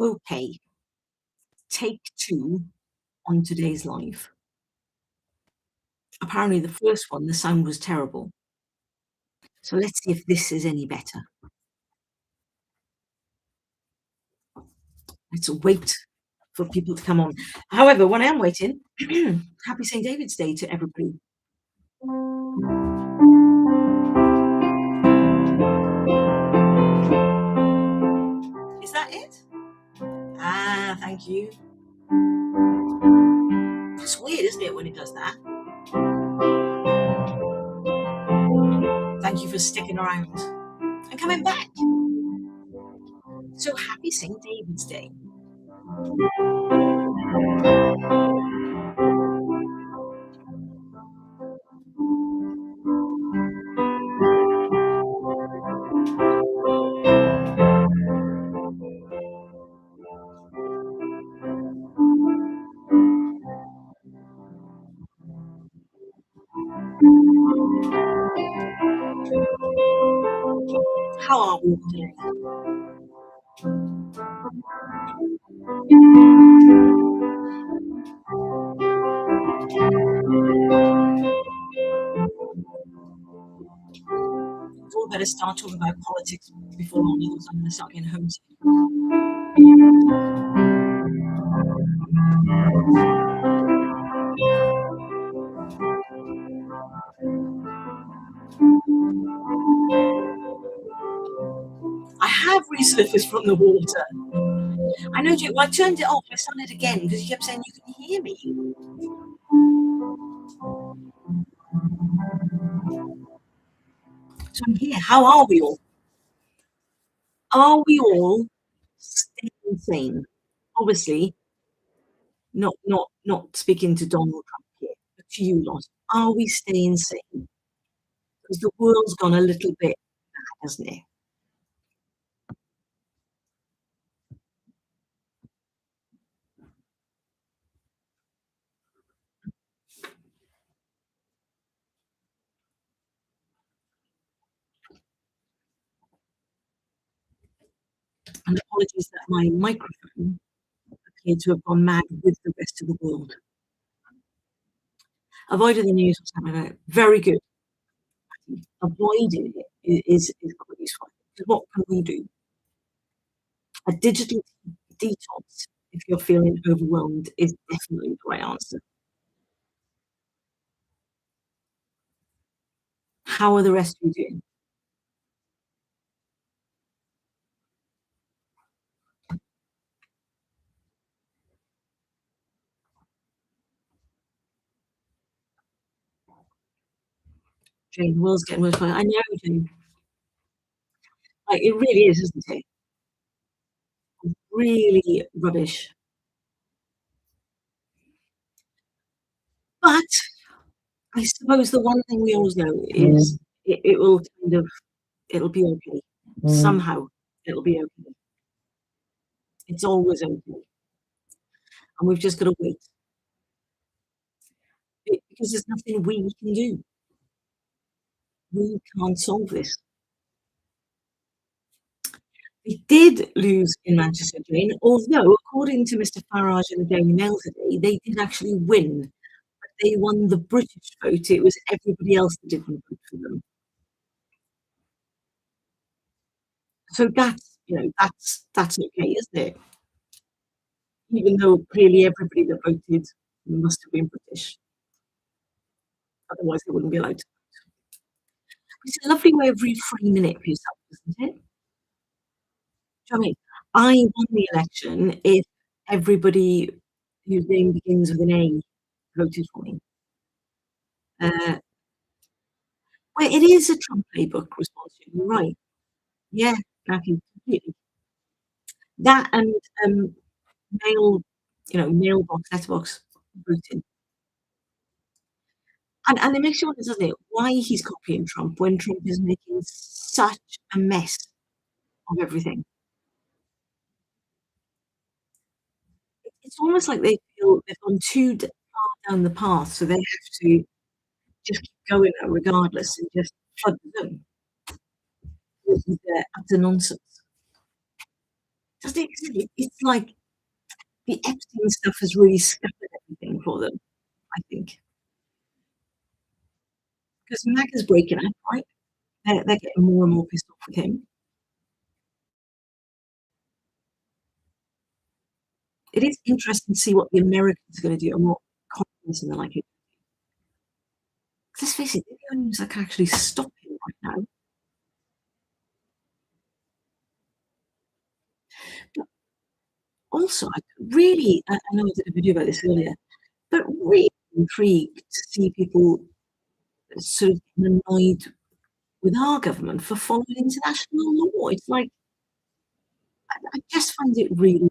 Okay, take two on today's live. Apparently, the first one, the sound was terrible. So let's see if this is any better. Let's wait for people to come on. However, when I am waiting, happy St. David's Day to everybody. Is that it? Ah, thank you. It's weird, isn't it, when it does that? Thank you for sticking around and coming back. So happy St. David's Day. How are we all today? We all better start talking about politics before long, because I'm going to start getting homesick. I have resurfaced from the water. I know, Jake. Well, I turned it off. I started again because you kept saying you can hear me. So I'm here. How are we all? Are we all staying sane? Obviously, not speaking to Donald Trump here, but to you lot. Are we staying sane? Because the world's gone a little bit mad, hasn't it? And apologies that my microphone appeared to have gone mad with the rest of the world. Avoiding the news, what's happening about it. Very good. Avoiding it is quite useful. Because what can we do? A digital detox, if you're feeling overwhelmed, is definitely the right answer. How are the rest of you doing? Jane, the world's getting worse. I know, Jane. Like, it really is, isn't it? Really rubbish. But I suppose the one thing we always know is it will kind of it'll be okay. Somehow it'll be okay. It's always okay. And we've just got to wait. Because there's nothing we can do. We can't solve this. They did lose in Manchester, Jane, although according to Mr Farage in the Daily Mail today, they did actually win. But they won the British vote. It was everybody else that didn't vote for them. So that's, that's okay, isn't it? Even though clearly everybody that voted must have been British. Otherwise they wouldn't be allowed to. It's a lovely way of reframing it for yourself, isn't it? Do you know what I mean? I won the election if everybody whose name begins with an A voted for me. Uh, well, it is a Trump playbook response. You're right. Yeah, exactly, completely. That and mail, mailbox, letterbox voting. And it makes you wonder, doesn't it, why he's copying Trump when Trump is making such a mess of everything. It's almost like they feel they've gone too far down the path, so they have to just keep going regardless and just flood the zone with their utter nonsense. It's like the Epstein stuff has really scuppered everything for them, I think. 'Cause MAGA's breaking out, right? They're getting more and more pissed off with him. It is interesting to see what the Americans are gonna do and what conference and the like it. 'Cause let's face it, they're the only ones that can actually stop him right now. But also, I really I know I did a video about this earlier, but really intrigued to see people sort of getting annoyed with our government for following international law. It's like, I just find it really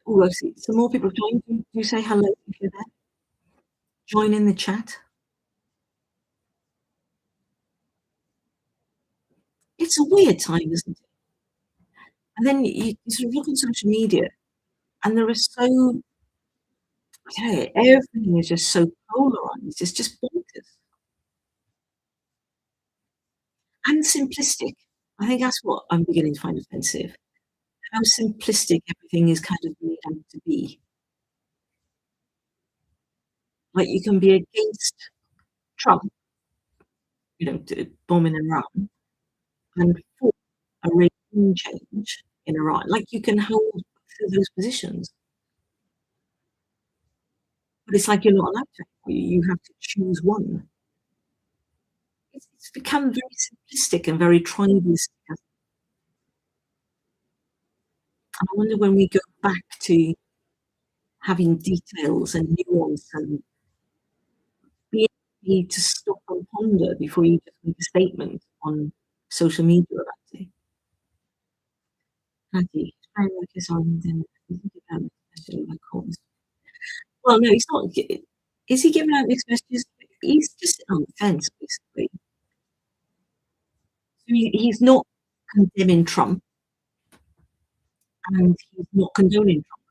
oh, I see some more people have joined. Do say hello if you're there. Join in the chat. It's a weird time, isn't it? And then you sort of look on social media and there are so I don't know, everything is just so polarized. It's just bonkers and simplistic. I think that's what I'm beginning to find offensive. How simplistic everything is kind of made out to be. Like you can be against Trump, bombing Iran and for a regime change in Iran. Like you can hold to those positions, but it's like you're not allowed to. You have to choose one. It's become very simplistic and very tribalistic. And I wonder when we go back to having details and nuance and being able to stop and ponder before you just make a statement on social media about it. Patty, framework is on then well, no, he's not is he giving out mixed messages? He's just sitting on the fence, basically. So he's not condemning Trump, and he's not condoning Trump.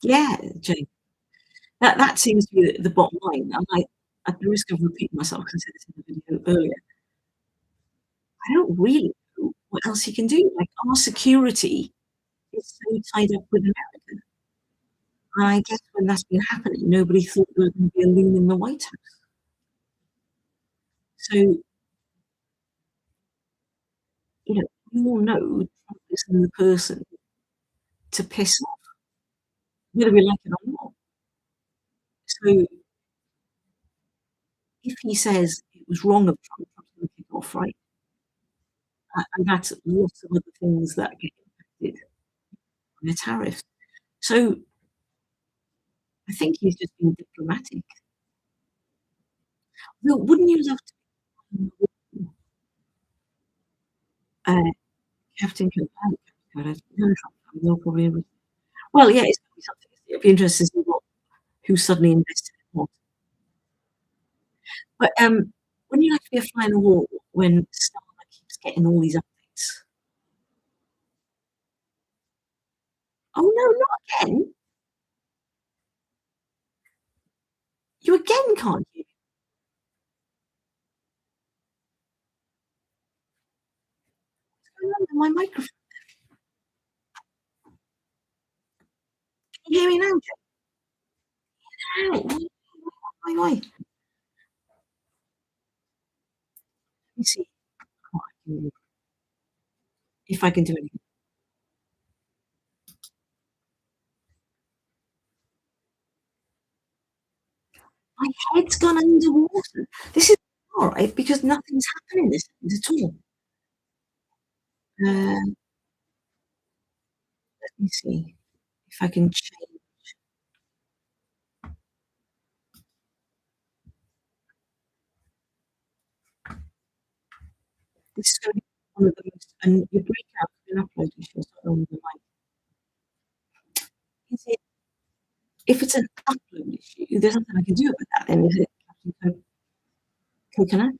Yeah, Jane, that seems to be the bottom line. I'm like, at the risk of repeating myself, because I said this in the video earlier, I don't really know what else he can do. Like, our security is so tied up with America. And I guess when that's been happening, nobody thought there was gonna be a loon in the White House. So, we all know Trump isn't the person to piss off, whether we like it or not. So, if he says it was wrong of Trump, Trump's gonna kick off, right? And that's lots of other things that get impacted by the tariffs. So, I think he's just being diplomatic. Well, wouldn't you love to uh, Captain Cook they'll probably well, yeah, it's gonna be something. It'll be interesting to see who suddenly invested in what. But, wouldn't you like to be a fly on the wall when Starmer keeps getting all these updates? "Oh, no, not again? You again can't hear what's going on with my microphone? Can you hear me now, Jo? Ow, why? Let me see what I can do, if I can do anything. My head's gone underwater. This is alright because nothing's happening this end at all. Uh, let me see if I can change. This is gonna be one of the most and your breakout's been uploaded, she'll start on the mic. Is it if it's an upload issue, there's nothing I can do about that then, is it, Captain Coconut?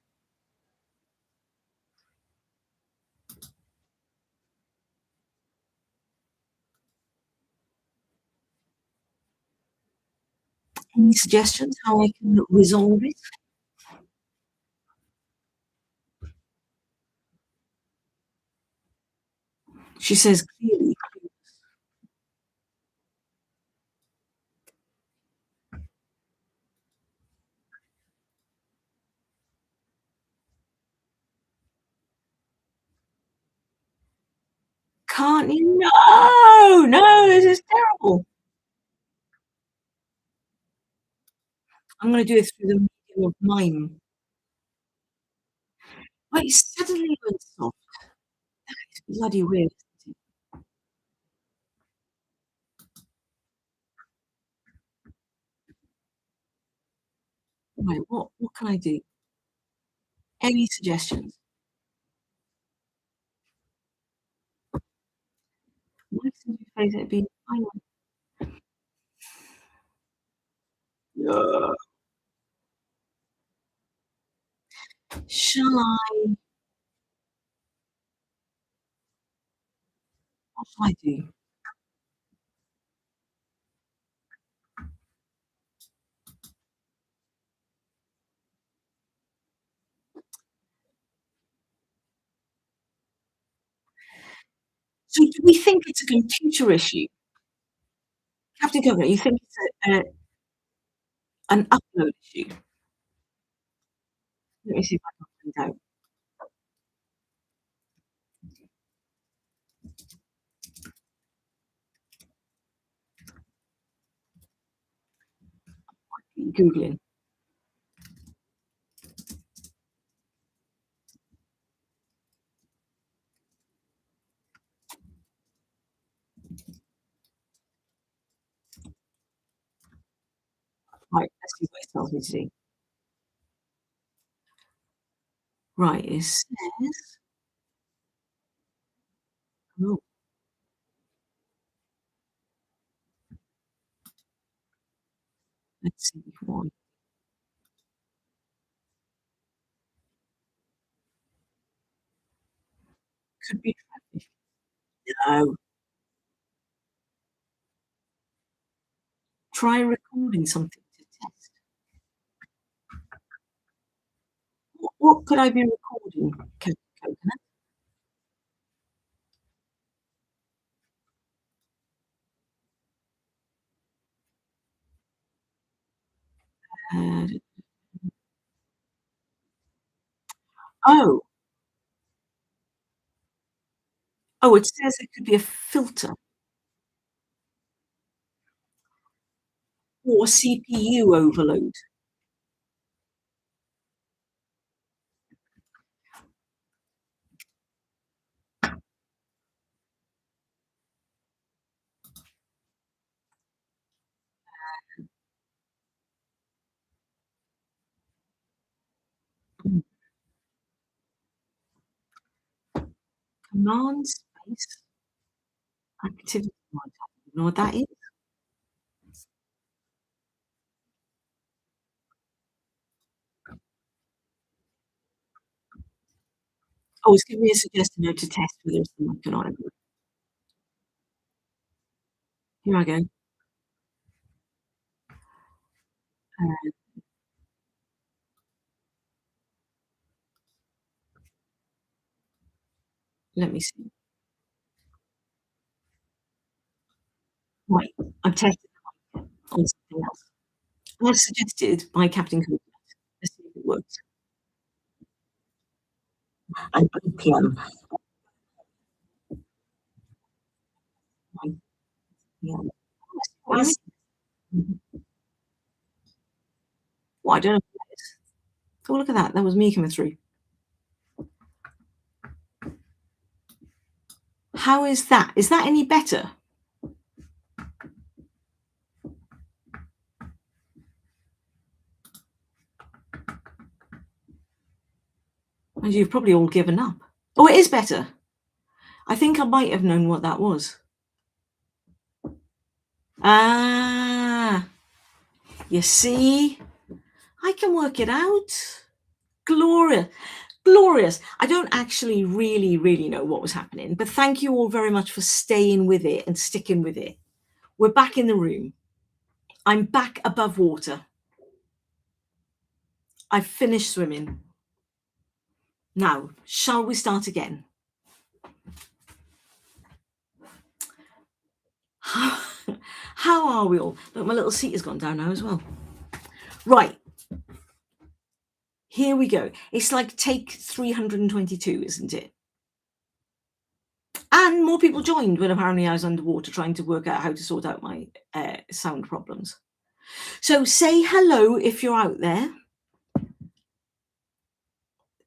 Any suggestions how I can resolve it? She says clearly, "Can't you?" No, no, this is terrible. I'm gonna do it through the medium of mime. But it suddenly went soft. It's bloody weird, isn't it? Right, what can I do? Any suggestions? Why did you face it being fine? Ugh. Shall I what shall I do? So do we think it's a computer issue? Captain Coconut, you think it's an upload issue? Let me see if I can find out. Googling. Right, let's see what it tells me to do. Right, it says oh, let's see why. Could be traffic. No. Try recording something to test. What could I be recording, Coconut? Uh, oh, oh, it says it could be a filter or CPU overload. Mm. Command space activity monitor. You know what that is? Oh, it's giving me a suggestion how to test whether it's working on it. Here I go. Uh, let me see. Right, I've tested on something else. As suggested by Captain Coconut. Let's see if it works. And BPM. Right, yeah. What is well, I don't know what that is. Oh, look at that. That was me coming through. How is that? Is that any better? And you've probably all given up. Oh, it is better. I think I might have known what that was. Ah, you see? I can work it out. Glorious. Glorious. I don't actually really know what was happening, but thank you all very much for staying with it and sticking with it. We're back in the room. I'm back above water. I've finished swimming. Now, shall we start again? How, how are we all? Look, my little seat has gone down now as well. Right, here we go. It's like take 322, isn't it? And more people joined when apparently I was underwater trying to work out how to sort out my sound problems. So say hello if you're out there.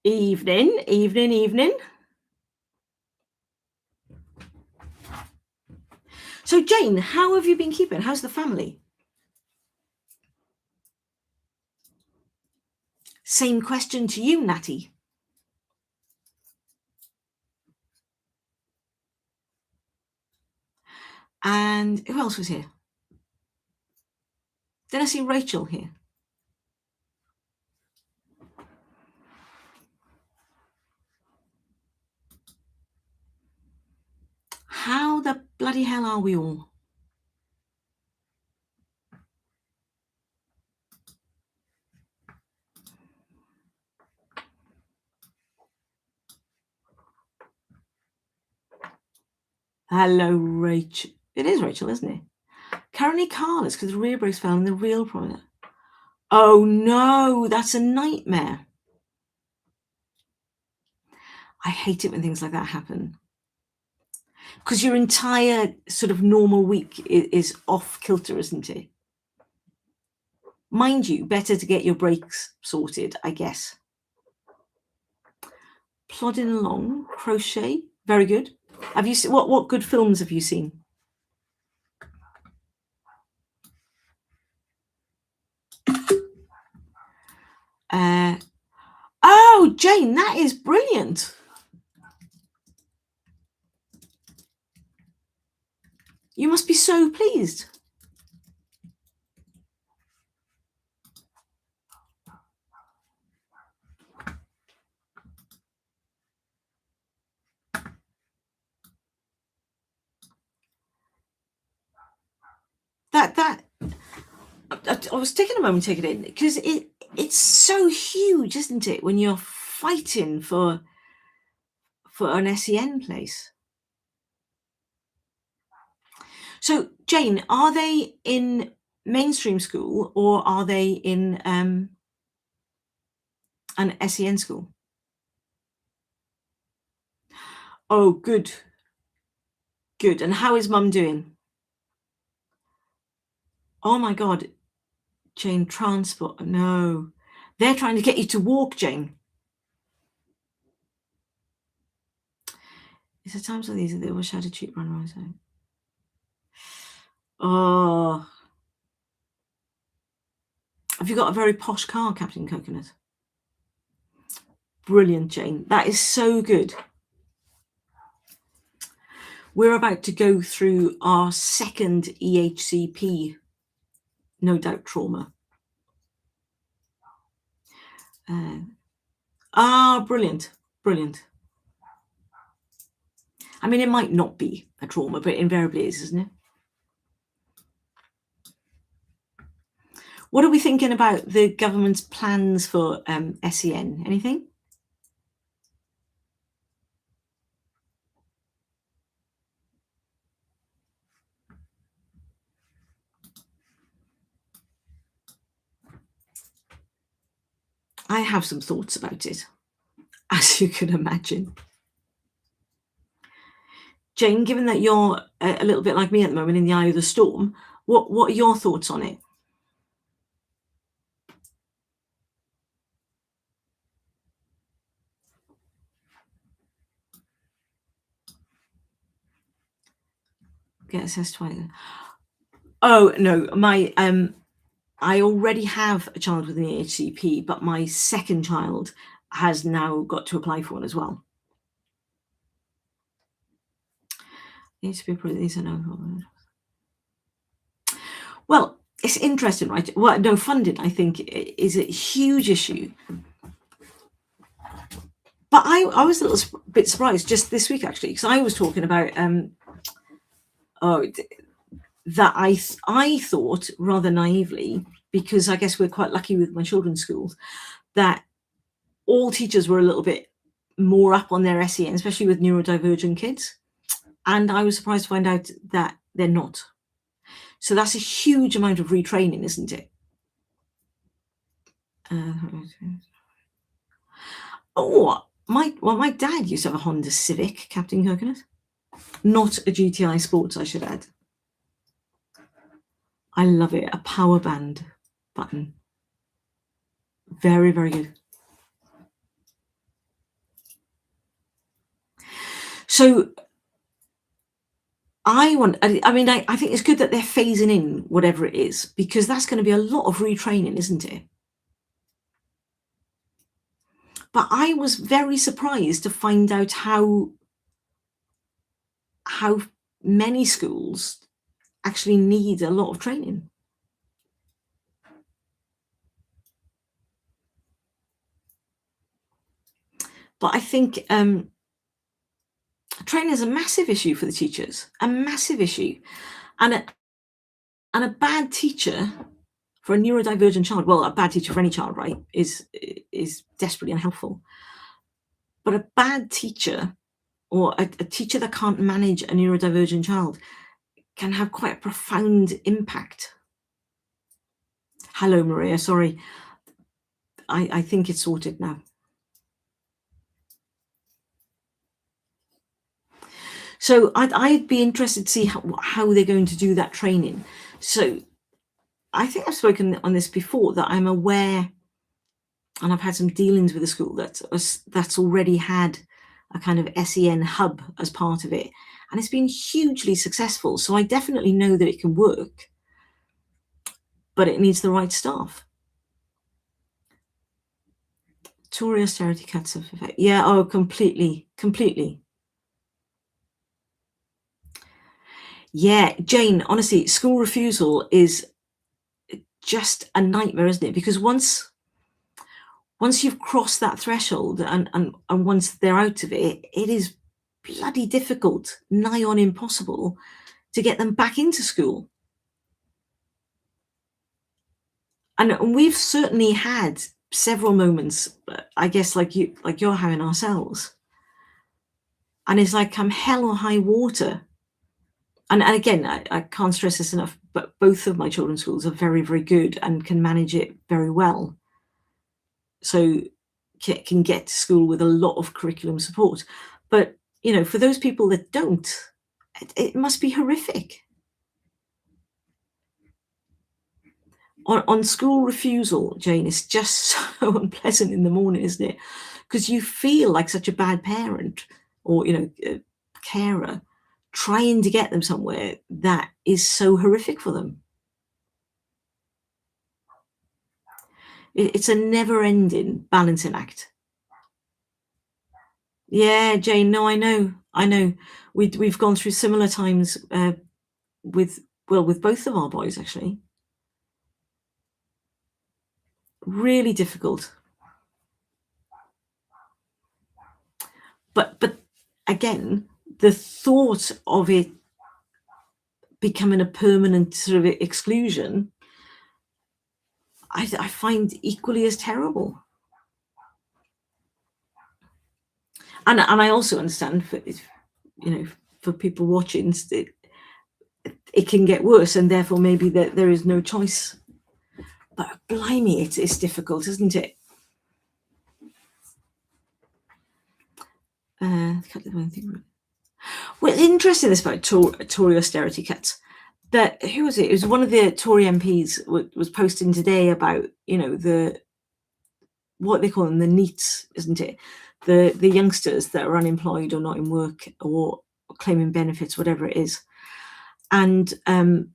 Evening, evening, evening. So Jane, how have you been keeping? How's the family? Same question to you, Natty. And who else was here? Did I see Rachel here? How the bloody hell are we all? Hello, Rachel. It is Rachel, isn't it? Currently carless because the rear brakes fell in the real problem. Oh no, that's a nightmare. I hate it when things like that happen. Because your entire sort of normal week is off kilter, isn't it? Mind you, better to get your brakes sorted, I guess. Plodding along, crochet, very good. Have you seen what good films have you seen? Oh, Jane, that is brilliant. You must be so pleased. I was taking a moment to take it in because it's so huge, isn't it? When you're fighting for an SEN place. So, Jane, are they in mainstream school or are they in an SEN school? Oh, good. Good. And how is mum doing? Oh my God, Jane, transport. No, they're trying to get you to walk, Jane. It's at times like these that they wish I had a cheap run right out. Oh. Have you got a very posh car, Captain Coconut? Brilliant, Jane. That is so good. We're about to go through our second EHCP, no doubt trauma. Brilliant, brilliant. I mean, it might not be a trauma, but it invariably is, isn't it? What are we thinking about the government's plans for SEN? Anything? I have some thoughts about it, as you can imagine. Jane, given that you're a little bit like me at the moment in the eye of the storm, what are your thoughts on it? Get assessed twice. Oh no, my I already have a child with an EHCP, but my second child has now got to apply for one as well. These are no. Well, it's interesting, right? Well, no, funding, I think, is a huge issue. But I was a little bit surprised just this week, actually, because I was talking about that I thought rather naively, because I guess we're quite lucky with my children's schools, that all teachers were a little bit more up on their SEN, especially with neurodivergent kids. And I was surprised to find out that they're not. So that's a huge amount of retraining, isn't it? Uh, oh, my dad used to have a Honda Civic, Captain Coconut. Not a GTI Sports, I should add. I love it. A power band button. Very, very good. So I think it's good that they're phasing in whatever it is, because that's going to be a lot of retraining, isn't it? But I was very surprised to find out how many schools actually need a lot of training. But I think training is a massive issue for the teachers, a massive issue, and a bad teacher for a neurodivergent child. Well, a bad teacher for any child, right, is desperately unhelpful. But a bad teacher, or a teacher that can't manage a neurodivergent child, can have quite a profound impact. Hello, Maria. Sorry, I think it's sorted now. So I'd be interested to see how they're going to do that training. So I think I've spoken on this before, that I'm aware, and I've had some dealings with a school that's already had a kind of SEN hub as part of it, and it's been hugely successful. So I definitely know that it can work, but it needs the right staff. Tory austerity cuts have effect. Yeah, oh, completely, completely. Yeah, Jane, honestly, school refusal is just a nightmare, isn't it? Because once you've crossed that threshold, and once they're out of it, it is bloody difficult, nigh on impossible, to get them back into school. And we've certainly had several moments, I guess, like you're having ourselves. And it's like come hell or high water. And again, I can't stress this enough, but both of my children's schools are very, very good and can manage it very well. So can get to school with a lot of curriculum support. But, for those people that don't, it must be horrific. On school refusal, Jane, it's just so unpleasant in the morning, isn't it? Because you feel like such a bad parent, or, carer, trying to get them somewhere that is so horrific for them. It's a never-ending balancing act. Yeah, Jane. No, I know. I know. We've gone through similar times with both of our boys, actually. Really difficult. But again, the thought of it becoming a permanent sort of exclusion, I find equally as terrible. And I also understand for people watching, it can get worse, and therefore maybe there is no choice. But blimey, it's difficult, isn't it? Well, interesting this about Tory austerity cuts. That who was it? It was one of the Tory MPs was posting today about the what they call them, the NEETs, isn't it? The youngsters that are unemployed or not in work or claiming benefits, whatever it is. And I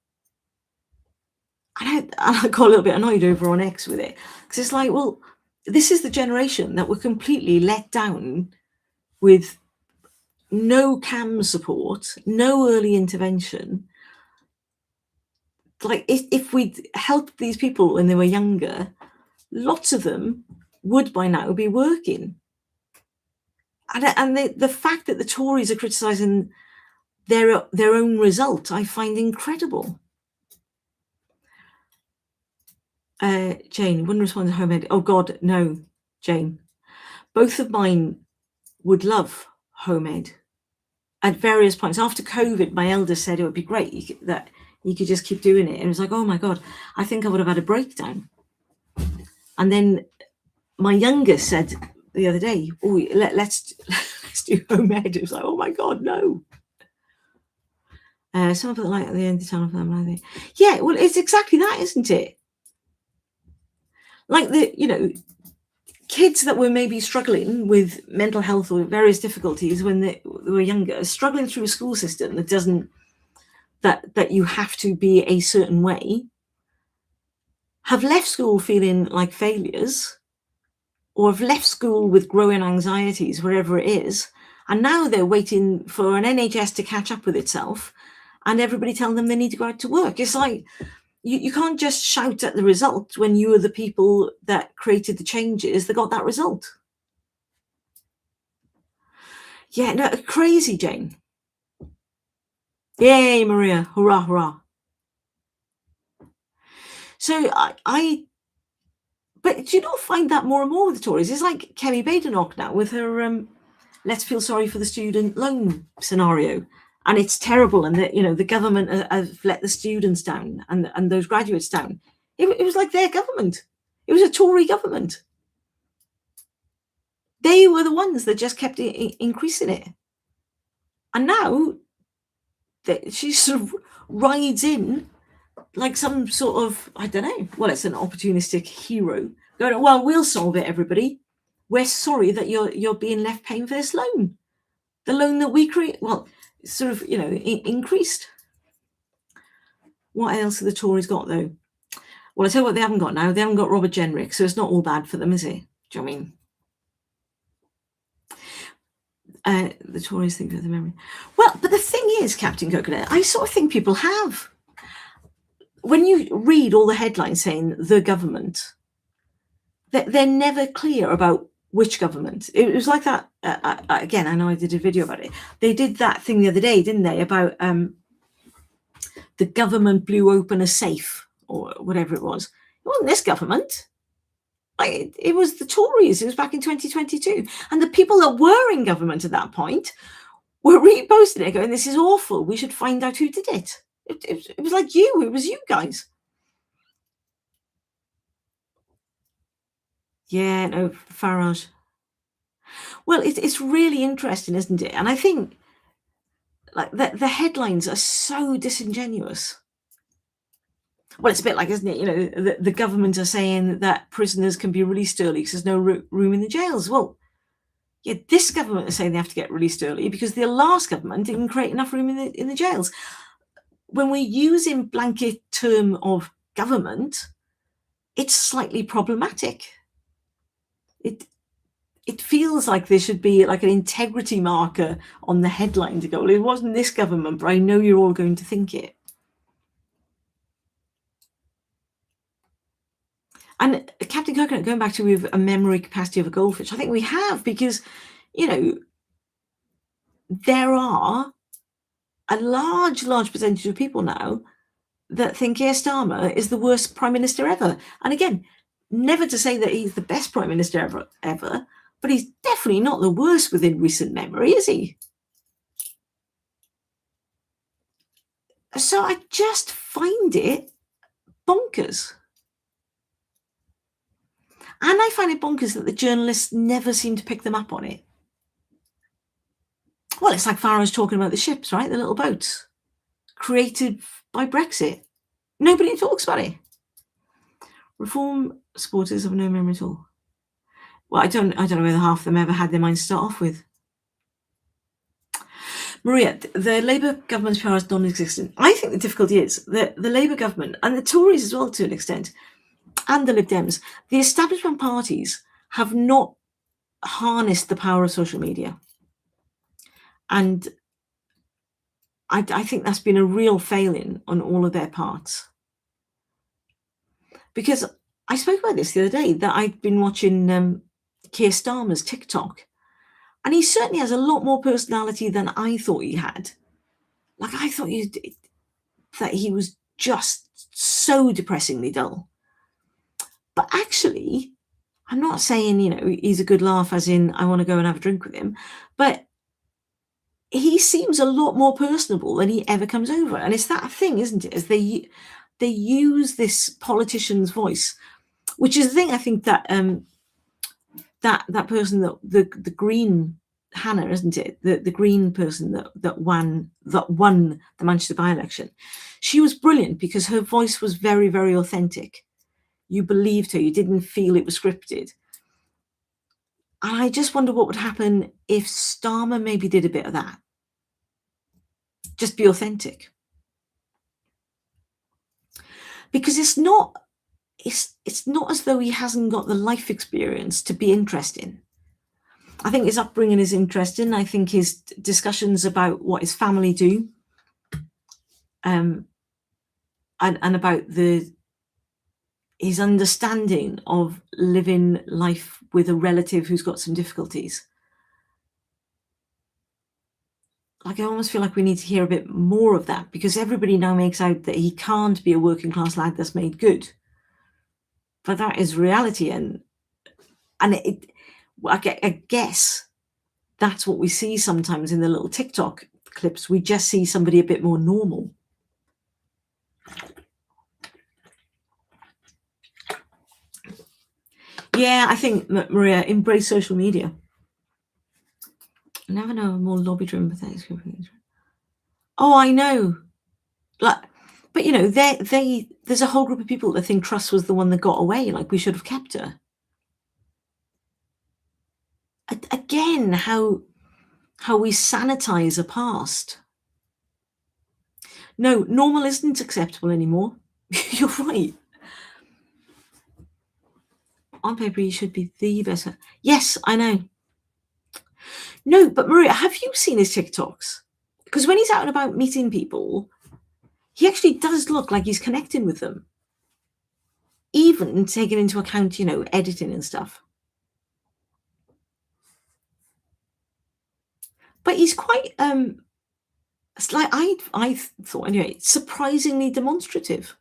got a little bit annoyed over on X with it, because it's like, well, this is the generation that were completely let down with no CAM support, no early intervention. Like if we'd helped these people when they were younger, lots of them would by now be working. And the fact that the Tories are criticising their own result, I find incredible. Jane, wouldn't respond to home ed. Oh God, no, Jane. Both of mine would love home ed at various points. After COVID, my eldest said it would be great that He could just keep doing it. And it was like, oh my God, I think I would have had a breakdown. And then my youngest said the other day, oh, let's do home ed. It was like, oh my God, no. Some of it like at the end of the tunnel for them, I think. Yeah, well, it's exactly that, isn't it? Like kids that were maybe struggling with mental health or various difficulties when they were younger, struggling through a school system that doesn't that you have to be a certain way, have left school feeling like failures, or have left school with growing anxieties wherever it is, and now they're waiting for an NHS to catch up with itself, and everybody telling them they need to go out to work. It's like you can't just shout at the result when you are the people that created the changes that got that result. Yeah, no, crazy, Jane. Yay, Maria. Hurrah, hurrah. So but do you not find that more and more with the Tories? It's like Kemi Badenoch now with her let's feel sorry for the student loan scenario. And it's terrible. And the government have let the students down and those graduates down. It was like their government. It was a Tory government. They were the ones that just kept increasing it. And now she sort of rides in like some sort of, I don't know, well, it's an opportunistic hero going, well, we'll solve it, everybody. We're sorry that you're being left paying for this loan. The loan that we create, well, sort of, increased. What else have the Tories got, though? Well, I tell you what they haven't got now. They haven't got Robert Jenrick, so it's not all bad for them, is it? Do you know what I mean? The Tories think of the memory. Well, but the thing is, Captain Coconut, I sort of think people have. When you read all the headlines saying the government, they're never clear about which government. It was like that. Again, I know I did a video about it. They did that thing the other day, didn't they, about the government blew open a safe or whatever it was. It wasn't this government. It was the Tories. It was back in 2022. And the people that were in government at that point were reposting it going, this is awful. We should find out who did it. It was like you. It was you guys. Yeah, no, Farage. Well, it's really interesting, isn't it? And I think like the headlines are so disingenuous. Well, it's a bit like, isn't it? The government are saying that prisoners can be released early because there's no room in the jails. Well, yeah, this government is saying they have to get released early because the last government didn't create enough room in the jails. When we're using blanket term of government, it's slightly problematic. It feels like there should be like an integrity marker on the headline to go, well, it wasn't this government, but I know you're all going to think it. And Captain Coconut, going back to with a memory capacity of a goldfish, I think we have because, there are a large percentage of people now that think Keir Starmer is the worst prime minister ever. And again, never to say that he's the best prime minister ever, but he's definitely not the worst within recent memory, is he? So I just find it bonkers. And I find it bonkers that the journalists never seem to pick them up on it. Well, it's like Farage talking about the ships, right? The little boats created by Brexit. Nobody talks about it. Reform supporters have no memory at all. Well, I don't know whether half of them ever had their minds to start off with. Maria, the Labour government's PR is non-existent. I think the difficulty is that the Labour government, and the Tories as well to an extent, and the Lib Dems, the establishment parties have not harnessed the power of social media. And I think that's been a real failing on all of their parts. Because I spoke about this the other day, that I'd been watching Keir Starmer's TikTok. And he certainly has a lot more personality than I thought he had. Like, I thought that he was just so depressingly dull. But actually, I'm not saying, he's a good laugh as in I want to go and have a drink with him. But he seems a lot more personable than he ever comes over, and it's that thing, isn't it? As they use this politician's voice, which is the thing I think that that person that the Green Hannah, isn't it? The Green person that won the Manchester by-election. She was brilliant because her voice was very, very authentic. You believed her. You didn't feel it was scripted. And I just wonder what would happen if Starmer maybe did a bit of that. Just be authentic. Because it's not as though he hasn't got the life experience to be interesting. I think his upbringing is interesting. I think his discussions about what his family do, and about his understanding of living life with a relative who's got some difficulties. Like, I almost feel like we need to hear a bit more of that, because everybody now makes out that he can't be a working class lad that's made good. But that is reality, and I guess that's what we see sometimes in the little TikTok clips. We just see somebody a bit more normal. Yeah, I think, Maria, embrace social media. I never know a more lobby-driven, pathetic group. Oh, I know. Like, but you know, there's a whole group of people that think Truss was the one that got away. Like, we should have kept her. Again, how we sanitize a past. No, normal isn't acceptable anymore. You're right. On paper, he should be the best. Yes, I know. No, but Maria, have you seen his TikToks? Because when he's out and about meeting people, he actually does look like he's connecting with them. Even taking into account, editing and stuff. But he's quite, it's like I thought anyway, surprisingly demonstrative.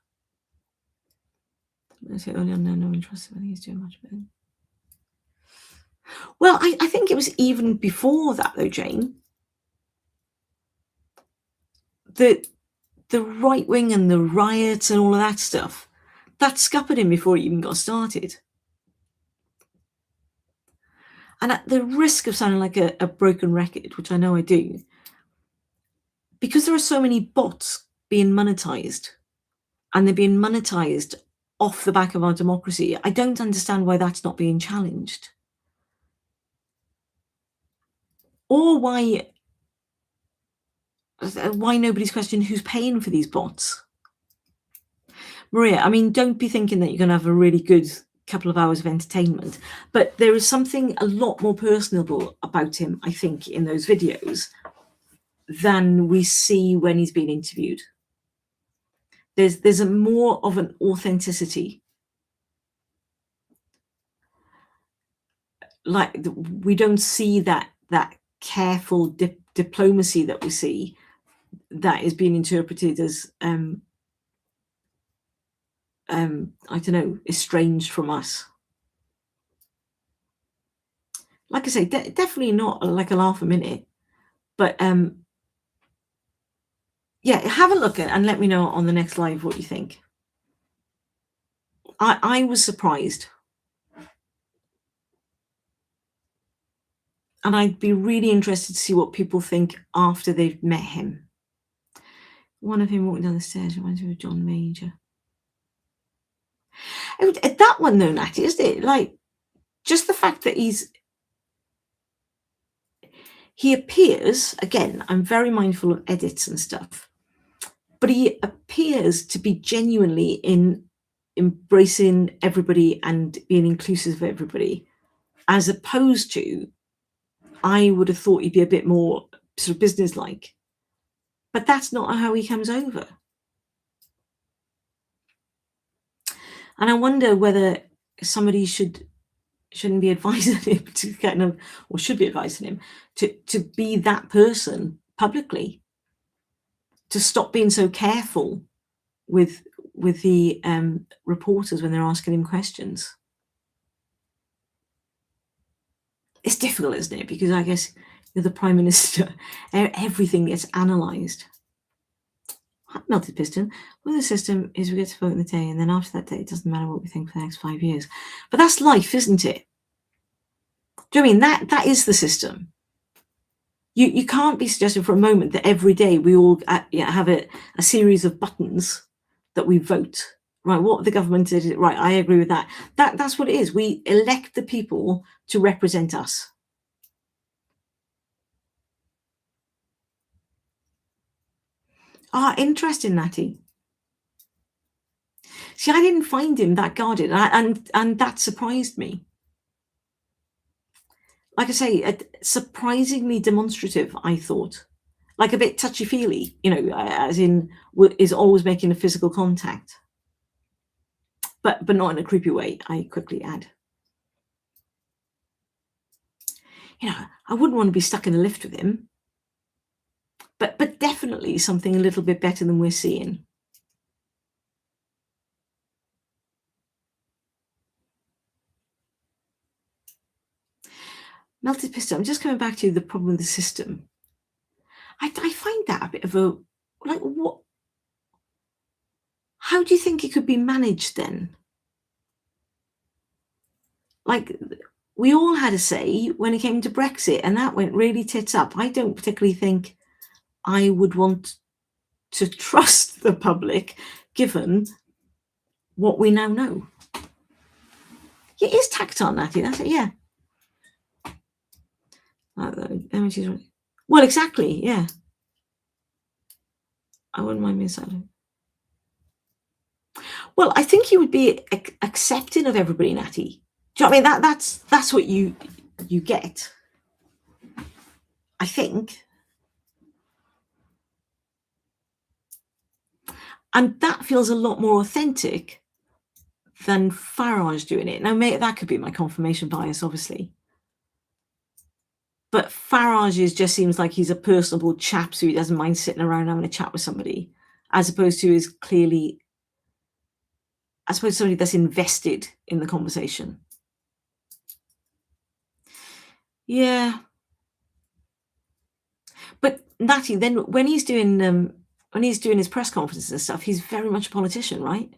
I say early on, no one trusts him. I think he's doing much better. Well, I think it was even before that, though, Jane. The right wing and the riots and all of that stuff, that scuppered him before he even got started. And at the risk of sounding like a broken record, which I know I do, because there are so many bots being monetized, and they're being monetized off the back of our democracy, I don't understand why that's not being challenged. Or why nobody's questioning who's paying for these bots. Maria, I mean, don't be thinking that you're going to have a really good couple of hours of entertainment, but there is something a lot more personable about him, I think, in those videos than we see when he's being interviewed. There's a more of an authenticity. Like, we don't see that careful diplomacy that we see that is being interpreted as I don't know, estranged from us. Like I say, definitely not like a laugh a minute, but yeah, have a look at and let me know on the next live what you think. I was surprised, and I'd be really interested to see what people think after they've met him. One of him walking down the stairs reminds me of John Major. That one though, Natty, isn't it? Like, just the fact that he appears, again, I'm very mindful of edits and stuff, but he appears to be genuinely in embracing everybody and being inclusive of everybody, as opposed to, I would have thought he'd be a bit more sort of businesslike, but that's not how he comes over. And I wonder whether somebody shouldn't be advising him to kind of, or should be advising him to be that person publicly, to stop being so careful with the reporters when they're asking him questions. It's difficult, isn't it? Because I guess You're the Prime Minister. Everything gets analysed. Melted piston. Well, the system is we get to vote in the day, and then after that day, it doesn't matter what we think for the next 5 years. But that's life, isn't it? Do you know what I mean? That is the system. You can't be suggesting for a moment that every day we all have a series of buttons that we vote. Right, what the government did, right, I agree with that. That's what it is. We elect the people to represent us. Ah, interesting, Natty. See, I didn't find him that guarded, and that surprised me. Like I say, surprisingly demonstrative, I thought. Like a bit touchy-feely, as in is always making a physical contact. But not in a creepy way, I quickly add. I wouldn't want to be stuck in a lift with him. But definitely something a little bit better than we're seeing. Melted piston. I'm just coming back to the problem with the system. I find that a bit of a what? How do you think it could be managed then? Like we all had a say when it came to Brexit, and that went really tits up. I don't particularly think I would want to trust the public, given what we now know. It is tacked on, Natty. That's it. Yeah. Well, exactly. Yeah. I wouldn't mind being silent. Well, I think you would be accepting of everybody, Natty. Do you know what I mean? That's what you get. I think. And that feels a lot more authentic than Farage doing it. Now, that could be my confirmation bias, obviously. But Farage just seems like he's a personable chap, so he doesn't mind sitting around having a chat with somebody, as opposed to somebody that's invested in the conversation. Yeah. But Natty, then when he's doing his press conferences and stuff, he's very much a politician, right?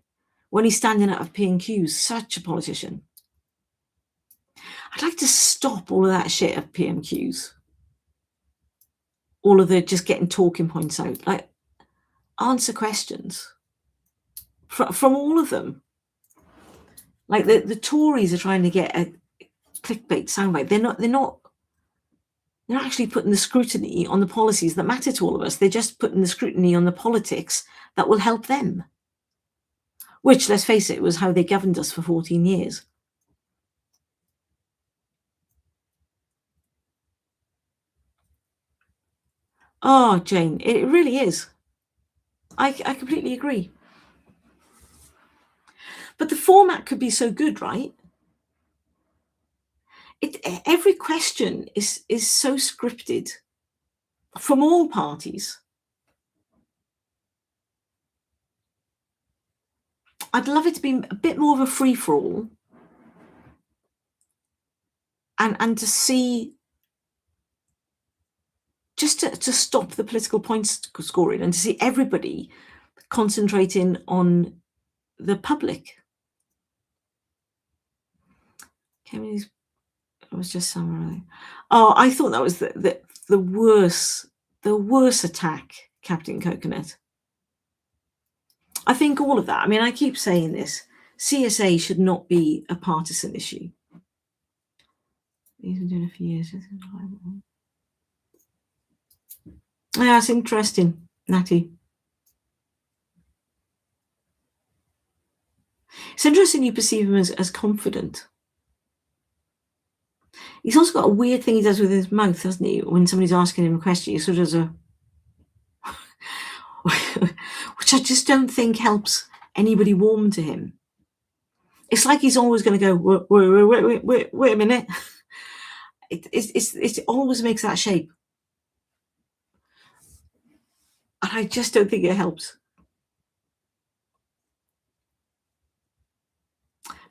When he's standing out of P&Qs, such a politician. I'd like to stop all of that shit of PMQs. All of the just getting talking points out. Like, answer questions. From all of them. Like the Tories are trying to get a clickbait soundbite. They're not actually putting the scrutiny on the policies that matter to all of us. They're just putting the scrutiny on the politics that will help them. Which, let's face it, was how they governed us for 14 years. Oh, Jane, it really is. I completely agree. But the format could be so good, right? Every question is so scripted from all parties. I'd love it to be a bit more of a free-for-all, and to see, just to stop the political points scoring, and to see everybody concentrating on the public. I was just somewhere. Oh, I thought that was the worst attack, Captain Coconut. I think all of that. I mean, I keep saying this. CSA should not be a partisan issue. He's been doing it for years. Yeah, it's interesting, Natty. It's interesting you perceive him as confident. He's also got a weird thing he does with his mouth, hasn't he? When somebody's asking him a question, he sort of does a which I just don't think helps anybody warm to him. It's like he's always going to go, wait a minute. It always makes that shape. And I just don't think it helps.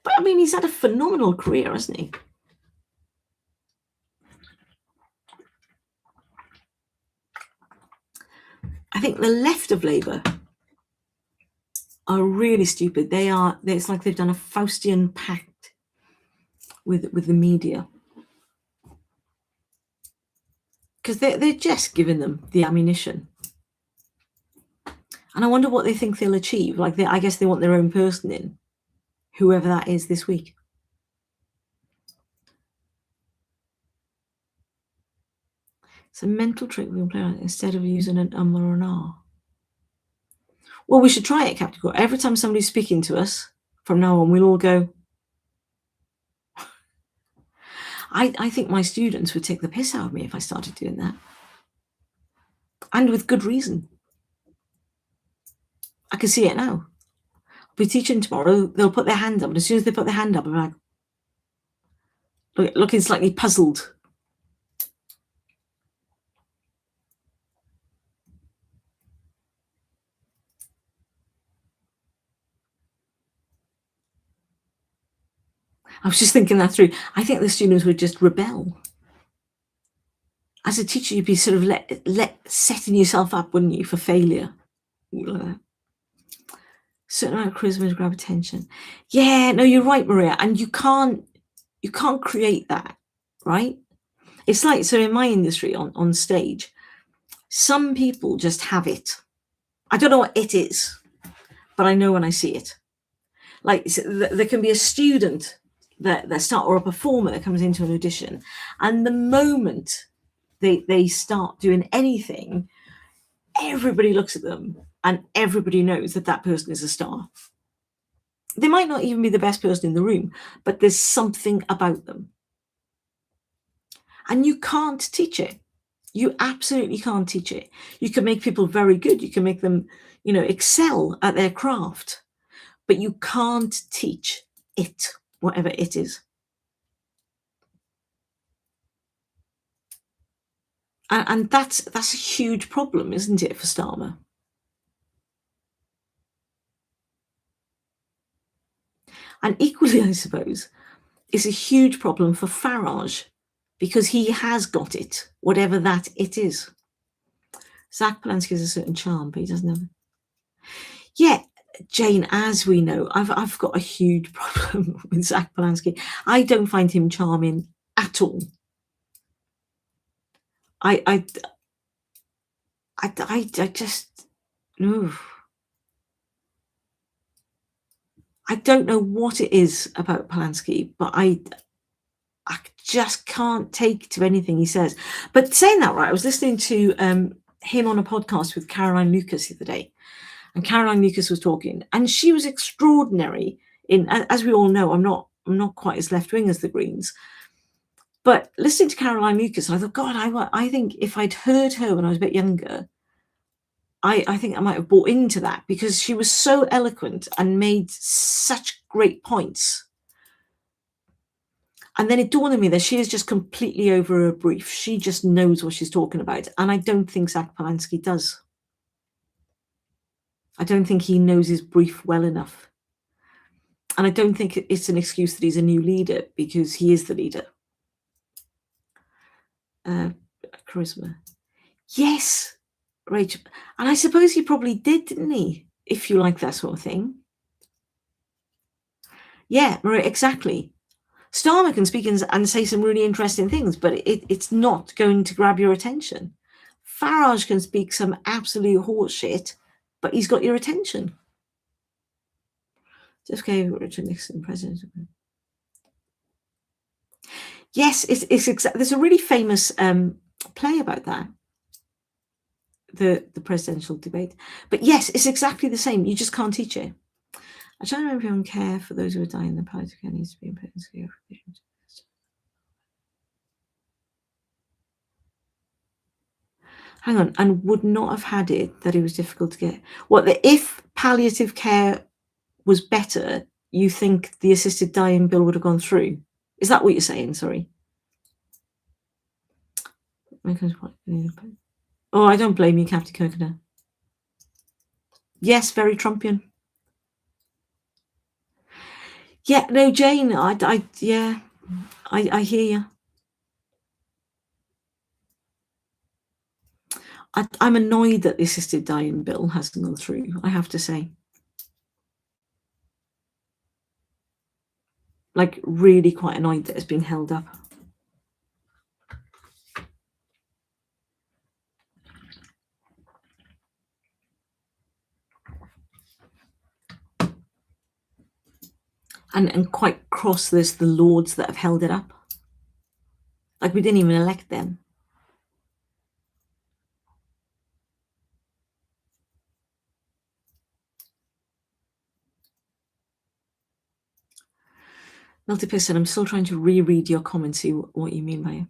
But I mean, he's had a phenomenal career, hasn't he? I think the left of Labour are really stupid. It's like they've done a Faustian pact with the media. Because they're just giving them the ammunition. And I wonder what they think they'll achieve. Like, I guess they want their own person in, whoever that is this week. It's a mental trick we can play on instead of using an or an R. Well, we should try it, Captain Core. Every time somebody's speaking to us, from now on, we'll all go. I think my students would take the piss out of me if I started doing that. And with good reason. I can see it now. I'll be teaching tomorrow, they'll put their hand up, and as soon as they put their hand up, I'm like, looking slightly puzzled. I was just thinking that through. I think the students would just rebel. As a teacher, you'd be sort of setting yourself up, wouldn't you, for failure? Certain amount of charisma to grab attention. Yeah, no, you're right, Maria. And you can't create that, right? It's like, so in my industry on stage, some people just have it. I don't know what it is, but I know when I see it. Like, there can be a student that start, or a performer that comes into an audition, and the moment they start doing anything, everybody looks at them and everybody knows that person is a star. They might not even be the best person in the room, but there's something about them. And you can't teach it. You absolutely can't teach it. You can make people very good. You can make them, excel at their craft, but you can't teach it, whatever it is. And that's a huge problem, isn't it, for Starmer? And equally, I suppose, it's a huge problem for Farage, because he has got it, whatever that it is. Zach Polanski has a certain charm, but he doesn't have. Yeah, Jane, as we know, I've got a huge problem with Zach Polanski. I don't find him charming at all. I just no. I don't know what it is about Polanski, but I just can't take to anything he says. But saying that, right, I was listening to him on a podcast with Caroline Lucas the other day, and Caroline Lucas was talking, and she was extraordinary in, as we all know, I'm not quite as left wing as the Greens, but listening to Caroline Lucas, I thought, God, I think if I'd heard her when I was a bit younger, I think I might have bought into that, because she was so eloquent and made such great points. And then it dawned on me that she is just completely over her brief. She just knows what she's talking about. And I don't think Zach Polanski does. I don't think he knows his brief well enough. And I don't think it's an excuse that he's a new leader, because he is the leader. Charisma. Yes, Rachel. And I suppose he probably did, didn't he? If you like that sort of thing. Yeah, Maria, exactly. Starmer can speak and say some really interesting things, but it's not going to grab your attention. Farage can speak some absolute horseshit, but he's got your attention. JFK, Richard Nixon, president. Yes, there's a really famous play about that, the presidential debate. But yes, it's exactly the same. You just can't teach it. I try to remember everyone care for those who are dying. The political needs to be put in scale. Hang on, and would not have had it that it was difficult to get. If palliative care was better, you think the assisted dying bill would have gone through? Is that what you're saying? Sorry. Oh, I don't blame you, Captain Kirkner. Yes, very Trumpian. Yeah, no, Jane, I hear you. I'm annoyed that the assisted dying bill hasn't gone through, I have to say. Like, really quite annoyed that it's been held up. And quite cross there's the lords that have held it up. Like, we didn't even elect them. Multipiston, I'm still trying to reread your comments, see what you mean by it.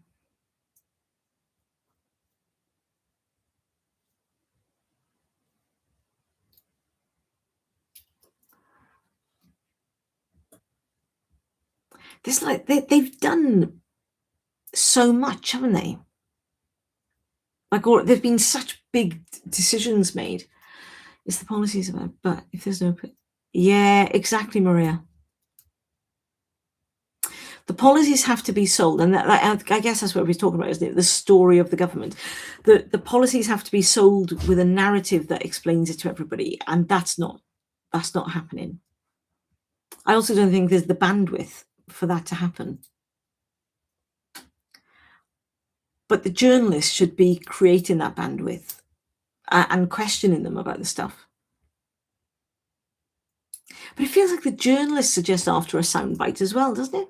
This like they've done so much, haven't they? Like, or there've been such big decisions made. It's the policies about, but if there's no, yeah, exactly, Maria. The policies have to be sold, and that, I guess that's what we're talking about, isn't it? The story of the government. The policies have to be sold with a narrative that explains it to everybody, and that's not happening. I also don't think there's the bandwidth for that to happen. But the journalists should be creating that bandwidth and questioning them about the stuff. But it feels like the journalists are just after a soundbite as well, doesn't it?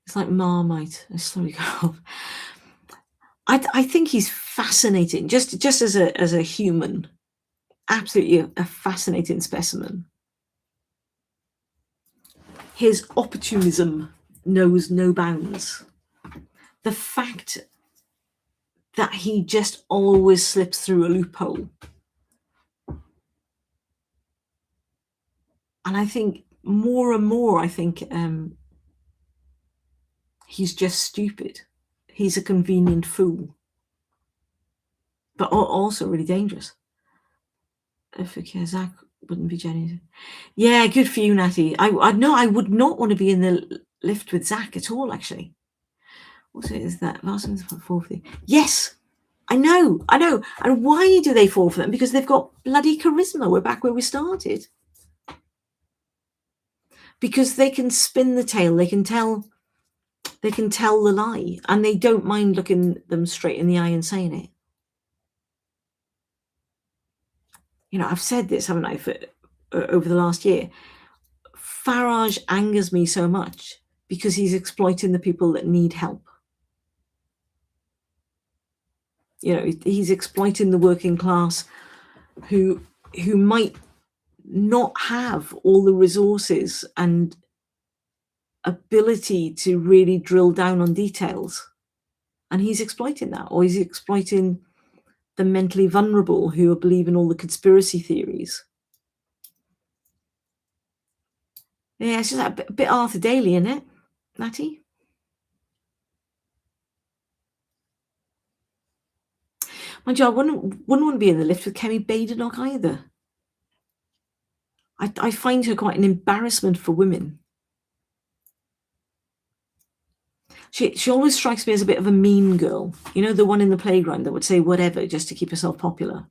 It's like Marmite. I slowly go off. I think he's fascinating, just as a human, absolutely a fascinating specimen. His opportunism knows no bounds. The fact that he just always slips through a loophole. And I think more and more, he's just stupid. He's a convenient fool, but also really dangerous. If Zach wouldn't be Jenny. Yeah, good for you, Natty. I know I would not want to be in the lift with Zach at all, actually. Also, is that last one's fall for the yes, I know. And why do they fall for them? Because they've got bloody charisma. We're back where we started. Because they can spin the tale, they can tell the lie, and they don't mind looking them straight in the eye and saying it. You know, I've said this, haven't I, for over the last year. Farage angers me so much because he's exploiting the people that need help. You know, he's exploiting the working class who might not have all the resources and ability to really drill down on details. And he's exploiting that, or he's exploiting the mentally vulnerable who believe in all the conspiracy theories. Yeah, it's just a bit Arthur Daley, isn't it, Natty? Mind you, I wouldn't want to be in the lift with Kemi Badenoch either. I find her quite an embarrassment for women. She always strikes me as a bit of a mean girl. You know, the one in the playground that would say whatever just to keep herself popular.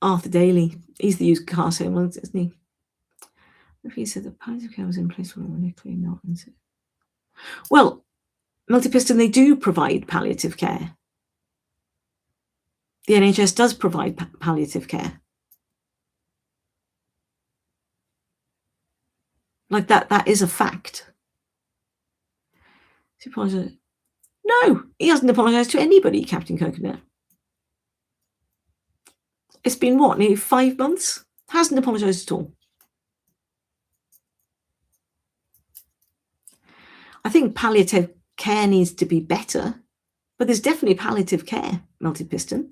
Arthur Daley, he's the used car salesman, isn't he? If he said that palliative care was in place for nuclear not. Well, Multipiston, they do provide palliative care. The NHS does provide palliative care. Like that is a fact. No, he hasn't apologised to anybody, Captain Coconut. It's been what, nearly 5 months? Hasn't apologised at all. I think palliative care needs to be better, but there's definitely palliative care, Multipiston.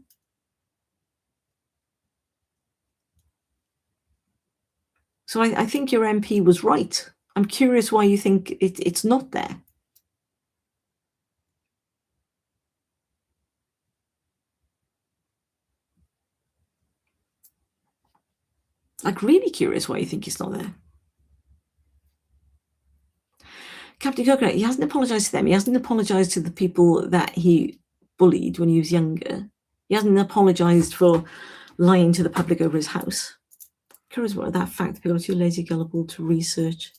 So I think your MP was right. I'm curious why you think it's not there. Like, really curious why you think it's not there. Captain Coconut, he hasn't apologised to them. He hasn't apologised to the people that he bullied when he was younger. He hasn't apologised for lying to the public over his house. Curious what that fact people are too lazy, gullible to research.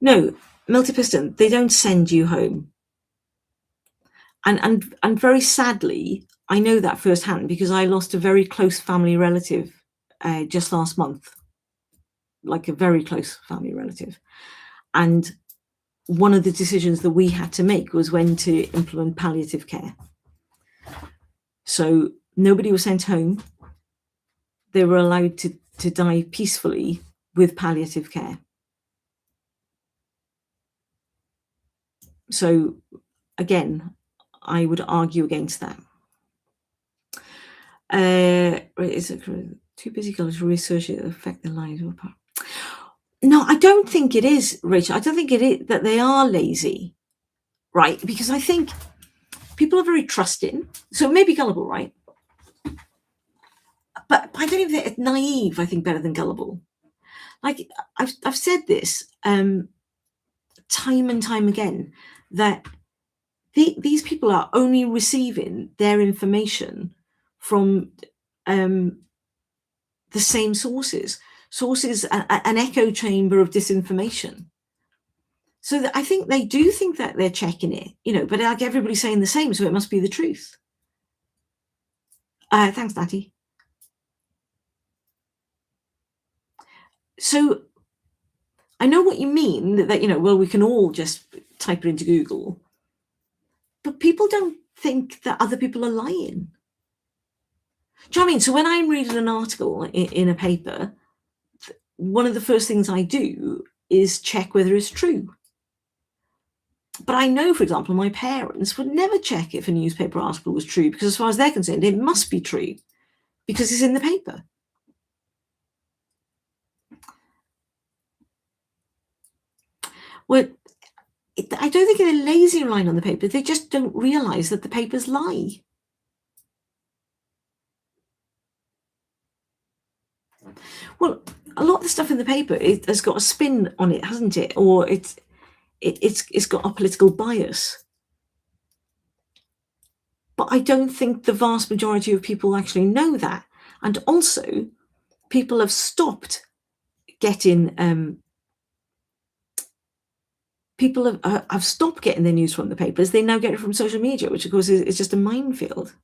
No, Melty Piston, they don't send you home. And very sadly, I know that firsthand because I lost a very close family relative just last month, like a very close family relative. And one of the decisions that we had to make was when to implement palliative care. So nobody was sent home. They were allowed to die peacefully with palliative care. So again, I would argue against that. Is it too busy girls to research it affect their lives? No, I don't think it is, Rachel. I don't think it is that they are lazy, right? Because I think people are very trusting. So maybe gullible, right? But I don't even think it's naive, I think, better than gullible. Like I've said this time and time again, that these people are only receiving their information from the same sources, an echo chamber of disinformation. So that I think they do think that they're checking it, but like everybody's saying the same, so it must be the truth. Thanks, Natty. So I know what you mean that, well, we can all just type it into Google, but people don't think that other people are lying. Do you know what I mean? So when I'm reading an article in a paper, one of the first things I do is check whether it's true. But I know, for example, my parents would never check if a newspaper article was true because as far as they're concerned, it must be true because it's in the paper. Well, I don't think they're lazy relying on the paper. They just don't realise that the papers lie. Well, a lot of the stuff in the paper has got a spin on it, hasn't it? Or it's got a political bias. But I don't think the vast majority of people actually know that. And also, people have stopped getting people have stopped getting their news from the papers. They now get it from social media, which of course is just a minefield.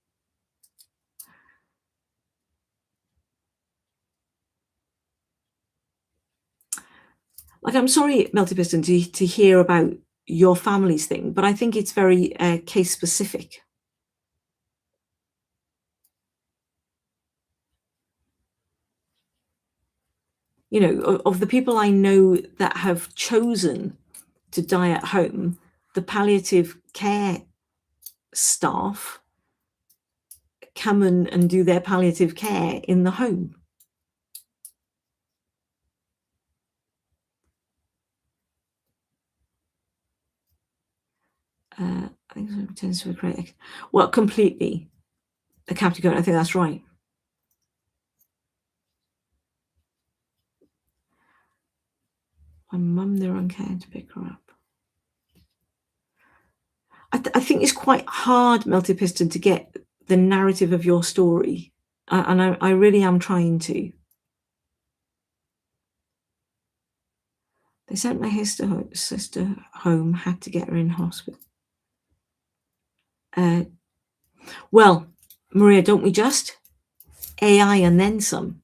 Like, I'm sorry, Melty Piston, to hear about your family's thing, but I think it's very case specific. Of the people I know that have chosen to die at home, the palliative care staff come and do their palliative care in the home. I think it tends to a critic. Well, completely. The Captain Coconut, I think that's right. My mum, they're uncaring to pick her up. I think it's quite hard, Melty Piston, to get the narrative of your story. And I really am trying to. They sent my sister home, had to get her in hospital. Well, Maria, don't we just? AI and then some.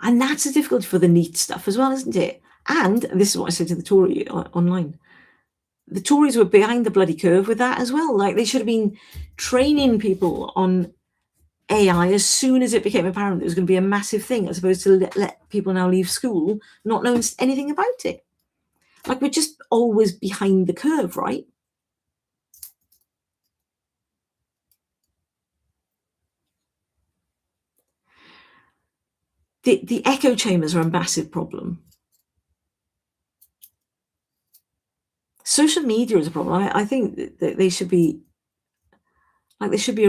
And that's the difficulty for the neat stuff as well, isn't it? And this is what I said to the Tory online. The Tories were behind the bloody curve with that as well. Like, they should have been training people on AI as soon as it became apparent it was going to be a massive thing, as opposed to let people now leave school not knowing anything about it. Like, we're just always behind the curve, right? The echo chambers are a massive problem. Social media is a problem. I think that they should be like, there should be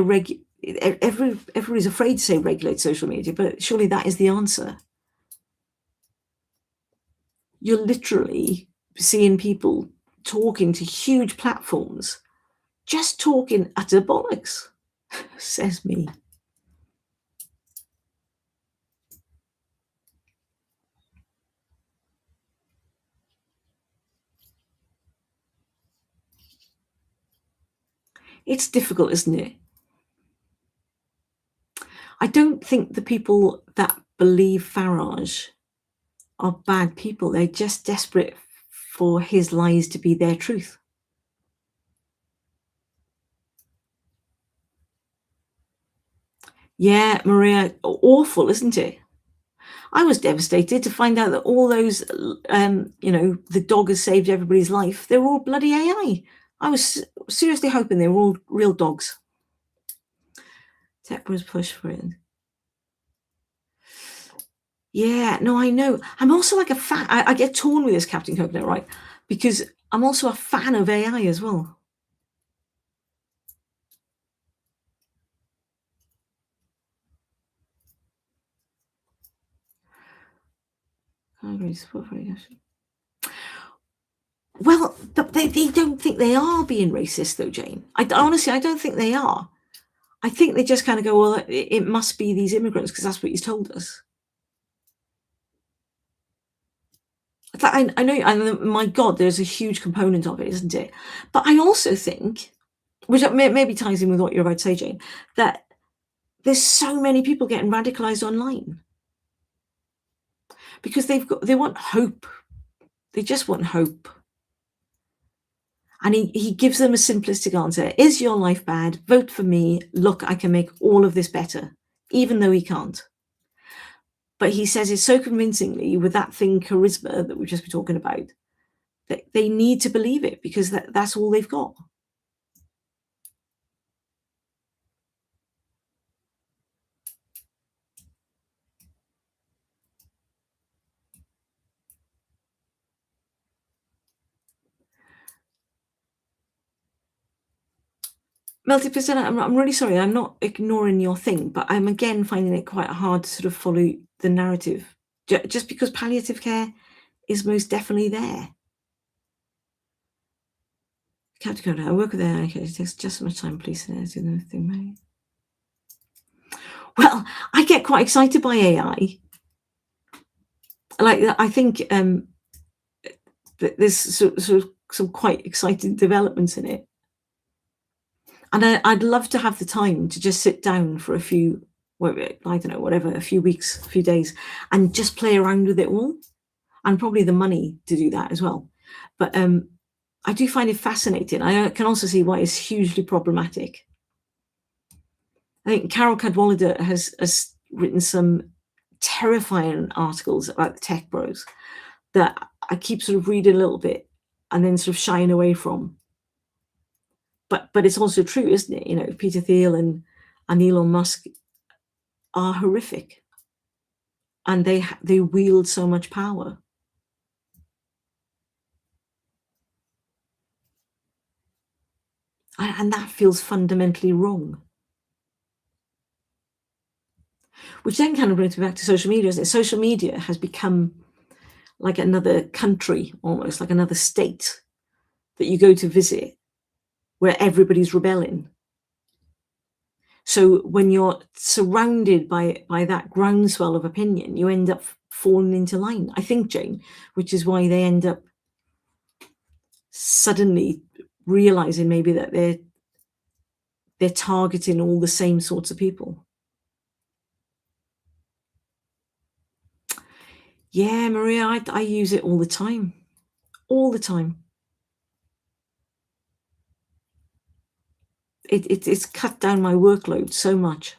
Everybody's afraid to say regulate social media, but surely that is the answer. You're literally seeing people talking to huge platforms, just talking utter bollocks, says me. It's difficult, isn't it? I don't think the people that believe Farage are bad people. They're just desperate for his lies to be their truth. Yeah, Maria, awful, isn't it? I was devastated to find out that all those, the dog has saved everybody's life. They're all bloody AI. I was seriously hoping they were all real dogs. Tech was pushed for it. Yeah, no, I know. I'm also like a fan. I get torn with this Captain Coconut, right? Because I'm also a fan of AI as well. I agree. Support for education. Well, but they don't think they are being racist, though, Jane. Honestly, I don't think they are. I think they just kind of go, well, it must be these immigrants because that's what he's told us. I know, and my God, there's a huge component of it, isn't it? But I also think, which maybe ties in with what you're about to say, Jane, that there's so many people getting radicalized online because they want hope. They just want hope. And he gives them a simplistic answer. Is your life bad? Vote for me. Look, I can make all of this better, even though he can't. But he says it so convincingly with that thing, charisma, that we've just been talking about, that they need to believe it because that's all they've got. Melty percent. I'm really sorry. I'm not ignoring your thing, but I'm again finding it quite hard to sort of follow the narrative, just because palliative care is most definitely there. Captain Coda, I work with AI. Okay, it takes just so much time, please. Do the thing, mate. Well, I get quite excited by AI. Like, I think there's sort of some quite exciting developments in it. And I'd love to have the time to just sit down for a few, well, I don't know, whatever, a few weeks, a few days, and just play around with it all, and probably the money to do that as well. But I do find it fascinating. I can also see why it's hugely problematic. I think Carol Cadwalader has written some terrifying articles about the tech bros that I keep sort of reading a little bit and then sort of shying away from. But it's also true, isn't it? You know, Peter Thiel and Elon Musk are horrific, and they wield so much power. And that feels fundamentally wrong. Which then kind of brings me back to social media, isn't it? Social media has become like another country, almost like another state that you go to visit, where everybody's rebelling. So when you're surrounded by that groundswell of opinion, you end up falling into line, I think, Jane, which is why they end up suddenly realizing maybe that they're targeting all the same sorts of people. Yeah, Maria, I use it all the time. All the time. It's cut down my workload so much.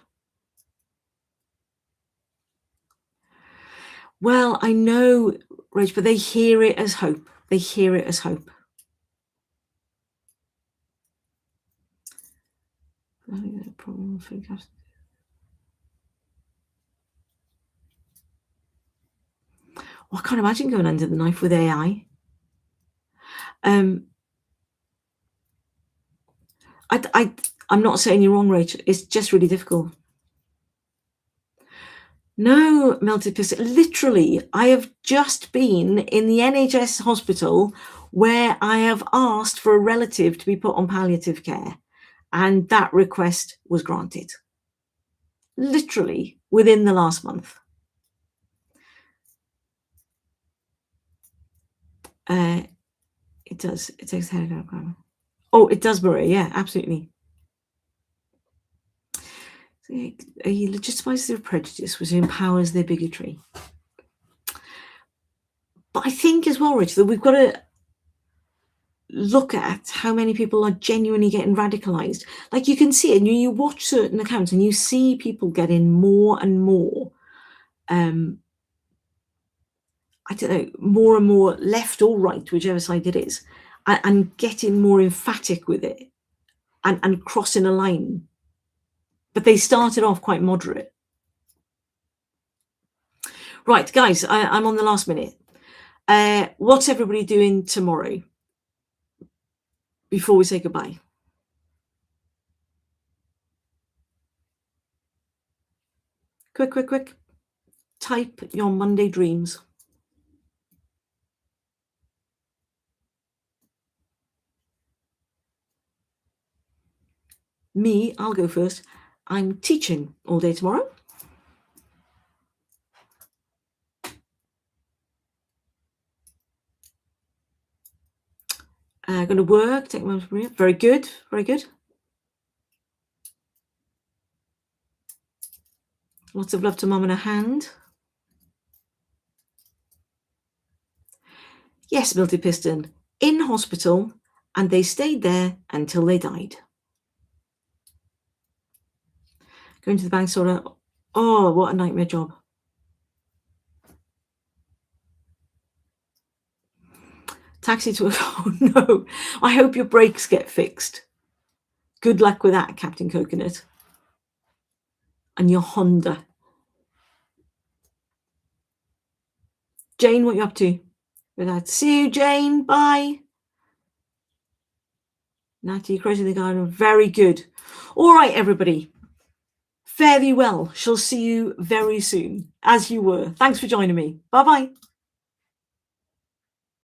Well, I know, Rach, but they hear it as hope. They hear it as hope. Problem. Well, I can't imagine going under the knife with AI. Um, I'm not saying you're wrong, Rachel. It's just really difficult. No, Melted Piston. Literally, I have just been in the NHS hospital where I have asked for a relative to be put on palliative care, and that request was granted. Literally within the last month. It does. It takes head. Oh, it does, Maria. Yeah, absolutely. He legitimizes their prejudice, which empowers their bigotry. But I think as well, Rich, that we've got to look at how many people are genuinely getting radicalized. Like you can see it, and you watch certain accounts and you see people getting more and more, I don't know, more and more left or right, whichever side it is, and getting more emphatic with it and crossing a line. But they started off quite moderate. Right, guys, I'm on the last minute. What's everybody doing tomorrow before we say goodbye? Quick. Type your Monday dreams. Me, I'll go first. I'm teaching all day tomorrow. Going to work, take my very good, very good. Lots of love to Mum and a hand. Yes, Melted Piston, in hospital, and they stayed there until they died. Going to the bank, sort of, oh, what a nightmare job. Taxi to a, oh no, I hope your brakes get fixed. Good luck with that, Captain Coconut. And your Honda. Jane, what are you up to? With that, see you, Jane. Bye. Natty, Crazy the Garden. Very good. All right, everybody. Fare thee well. Shall see you very soon, as you were. Thanks for joining me. Bye-bye.